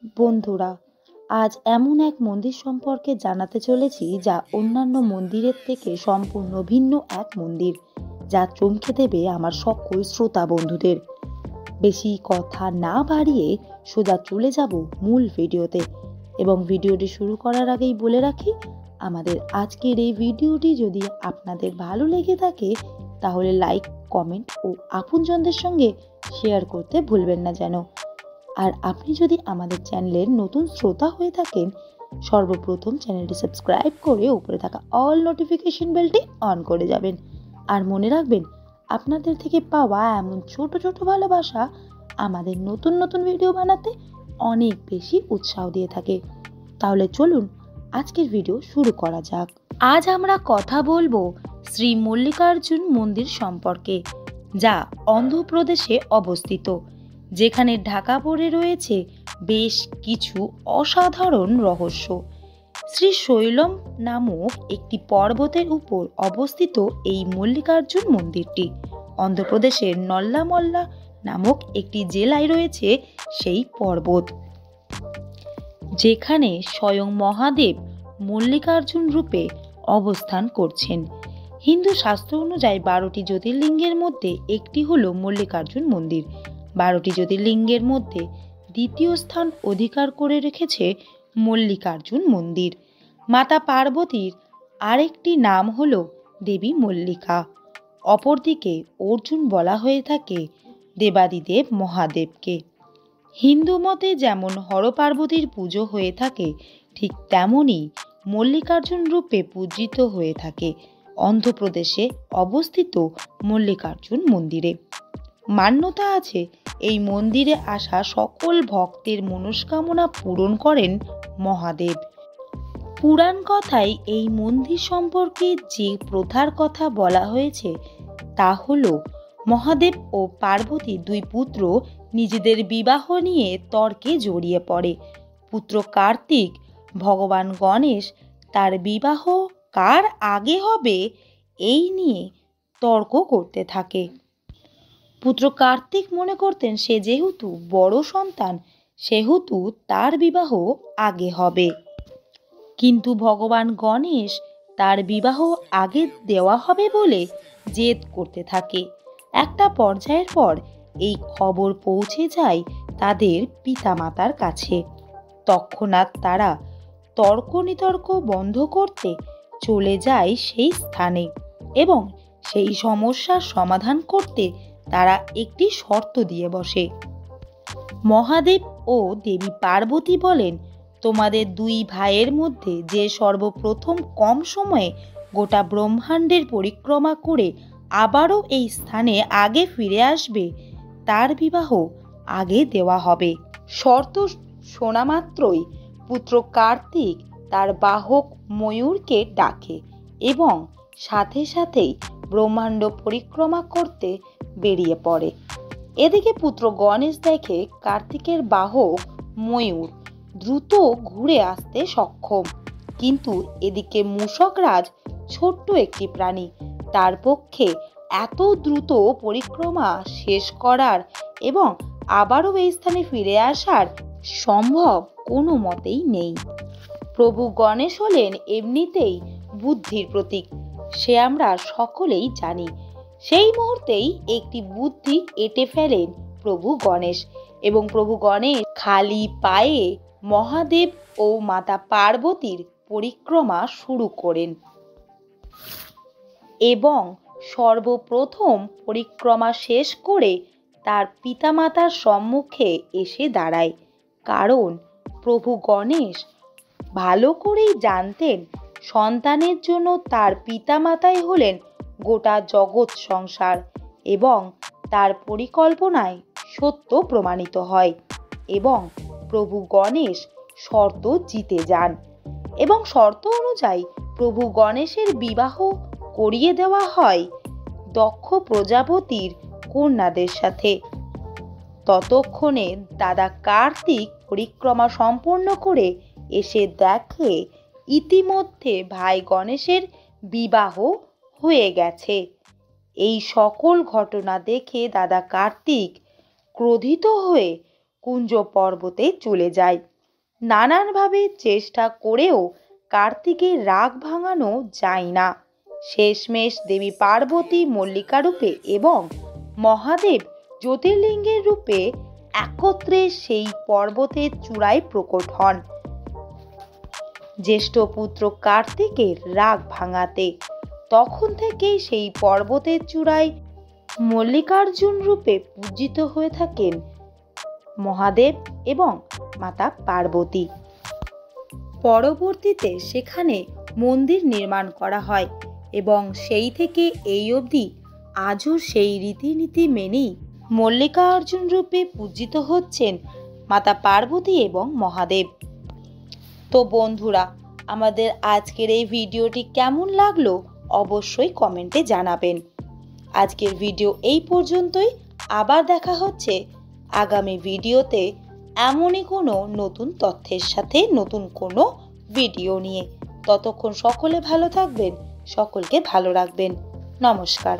বন্ধুরা, আজ এমন এক মন্দির সম্পর্কে জানাতে চলেছি যা অন্যান্য মন্দিরের থেকে সম্পূর্ণ ভিন্ন এক মন্দির, যা চমকে দেবে আমার সকল শ্রোতা বন্ধুদের। বেশি কথা না বাড়িয়ে সোজা চলে যাব মূল ভিডিওতে। এবং ভিডিওটি শুরু করার আগেই বলে রাখি, আমাদের আজকের এই ভিডিওটি যদি আপনাদের ভালো লেগে থাকে তাহলে লাইক, কমেন্ট ও আপনজনদের সঙ্গে শেয়ার করতে ভুলবেন না যেন। আর আপনি যদি আমাদের চ্যানেলের নতুন শ্রোতা হয়ে থাকেন, সর্বপ্রথম চ্যানেলটি সাবস্ক্রাইব করে উপরে থাকা অল নোটিফিকেশন বেলটি অন করে যাবেন। আর মনে রাখবেন, আপনাদের থেকে পাওয়া এমন ছোট ছোট ভালোবাসা আমাদের নতুন নতুন ভিডিও বানাতে অনেক বেশি উৎসাহ দিয়ে থাকে। তাহলে চলুন আজকের ভিডিও শুরু করা যাক। আজ আমরা কথা বলবো শ্রী মল্লিকার্জুন মন্দির সম্পর্কে, যা অন্ধ্রপ্রদেশে অবস্থিত, যেখানে ঢাকা পড়ে রয়েছে বেশ কিছু অসাধারণ রহস্য। শ্রী শৈলম নামক একটি পর্বতের উপর অবস্থিত এই মল্লিকার্জুন মন্দিরটি অন্ধ্রপ্রদেশের নল্লামল্লা নামক একটি জেলায় রয়েছে সেই পর্বত, যেখানে স্বয়ং মহাদেব মল্লিকার্জুন রূপে অবস্থান করছেন। হিন্দু শাস্ত্র অনুযায়ী 12টি জ্যোতির্লিঙ্গের মধ্যে একটি হল মল্লিকার্জুন মন্দির। 12টি জ্যোতির্লিঙ্গের মধ্যে দ্বিতীয় স্থান অধিকার করে রেখেছে মল্লিকার্জুন মন্দির। মাতা পার্বতীর আরেকটি নাম হল দেবী মল্লিকা। অপরদিকে অর্জুন বলা হয়ে থাকে দেবাদিদেব মহাদেবকে। হিন্দু মতে যেমন হর পার্বতীর পুজো হয়ে থাকে, ঠিক তেমনই মল্লিকার্জুন রূপে পূজিত হয়ে থাকে অন্ধ্রপ্রদেশে অবস্থিত মল্লিকার্জুন মন্দিরে। মান্যতা আছে, এই মন্দিরে আসা সকল ভক্তের মনস্কামনা পূরণ করেন মহাদেব। পুরাণ কথায় এই মন্দির সম্পর্কে যে প্রথার কথা বলা হয়েছে তা হল, মহাদেব ও পার্বতী দুই পুত্র নিজেদের বিবাহ নিয়ে তর্কে জড়িয়ে পড়ে। পুত্র কার্তিক ভগবান গণেশ তার বিবাহ কার আগে হবে এই নিয়ে তর্ক করতে থাকে। পুত্র কার্তিক মনে করতেন সে যেহেতু বড় সন্তান, সেহেতু তার বিবাহ আগে হবে, কিন্তু ভগবান গণেশ তার বিবাহ আগে দেওয়া হবে বলে জেদ করতে থাকে। একটা পর্যায়ের পর এই খবর পৌঁছে যায় তাদের পিতামাতার কাছে। তৎক্ষণাৎ তারা তর্ক বিতর্ক বন্ধ করতে চলে যায় সেই স্থানে এবং সেই সমস্যার সমাধান করতে তারা একটি শর্ত দিয়ে বসে। মহাদেব ও দেবী পার্বতী বলেন, তোমাদের দুই ভাইয়ের মধ্যে যে সর্বপ্রথম কম সময়ে গোটা ব্রহ্মাণ্ডের পরিক্রমা করে আবারও এই স্থানে আগে ফিরে আসবে, তার বিবাহ আগে দেওয়া হবে। শর্ত শোনা মাত্রই পুত্র কার্তিক তার বাহক ময়ূরকে ডাকে এবং সাথে সাথেই ব্রহ্মাণ্ড পরিক্রমা করতে বেরিয়ে পড়ে। এদিকে পুত্র গণেশ দেখে কার্তিকের বাহক ময়ূর দ্রুত ঘুরে আসতে সক্ষম, কিন্তু এদিকে মূষকরাজ ছোট্ট একটি প্রাণী, তার পক্ষে এত দ্রুত পরিক্রমা শেষ করার এবং আবারও এই স্থানে ফিরে আসার সম্ভব কোনো মতেই নেই। প্রভু গণেশ হলেন এমনিতেই বুদ্ধির প্রতীক, সে আমরা সকলেই জানি। সেই মুহূর্তেই একটি বুদ্ধি এঁটে ফেলেন প্রভু গণেশ এবং প্রভু গণেশ খালি পায়ে মহাদেব ও মাতা পার্বতীর পরিক্রমা শুরু করেন এবং সর্বপ্রথম পরিক্রমা শেষ করে তার পিতামাতার সম্মুখে এসে দাঁড়ায়। কারণ প্রভু গণেশ ভালো করেই জানতেন সন্তানের জন্য তার পিতামাতাই হলেন গোটা জগৎ সংসার, এবং তার পরিকল্পনায় সত্য প্রমাণিত হয় এবং প্রভু গণেশ শর্ত জিতে যান এবং শর্ত অনুযায়ী প্রভু গণেশের বিবাহ করিয়ে দেওয়া হয় দক্ষ প্রজাপতির কন্যাদের সাথে। ততক্ষণে দাদা কার্তিক পরিক্রমা সম্পন্ন করে এসে দেখে ইতিমধ্যে ভাই গণেশের বিবাহ হয়ে গেছে। এই সকল ঘটনা দেখে দাদা কার্তিক ক্রোধিত হয়ে কুঞ্জ পর্বতে চলে যায় নানানভাবে চেষ্টা করেও কার্তিকের রাগ ভাঙানো যায় না। শেষমেশ দেবী পার্বতী মল্লিকা রূপে এবং মহাদেব জ্যোতির্লিঙ্গের রূপে একত্রে সেই পর্বতের চূড়ায় প্রকট হন জ্যেষ্ঠ পুত্র কার্তিকের রাগ ভাঙাতে। তখন থেকেই সেই পর্বতের চূড়ায় মল্লিকার্জুন রূপে পূজিত হয়ে থাকেন মহাদেব এবং মাতা পার্বতী। পরবর্তীতে সেখানে মন্দির নির্মাণ করা হয় এবং সেই থেকে এই অবধি আজও সেই রীতিনীতি মেনেই মল্লিকার্জুন রূপে পূজিত হচ্ছেন মাতা পার্বতী এবং মহাদেব। তো বন্ধুরা, আমাদের আজকের এই ভিডিওটি কেমন লাগলো অবশ্যই কমেন্টে জানাবেন। আজকের ভিডিও এই পর্যন্তই। আবার দেখা হচ্ছে আগামী ভিডিওতে এমনই কোনো নতুন তথ্যের সাথে, নতুন কোনো ভিডিও নিয়ে। ততক্ষণ সকলে ভালো থাকবেন, সকলকে ভালো রাখবেন। নমস্কার।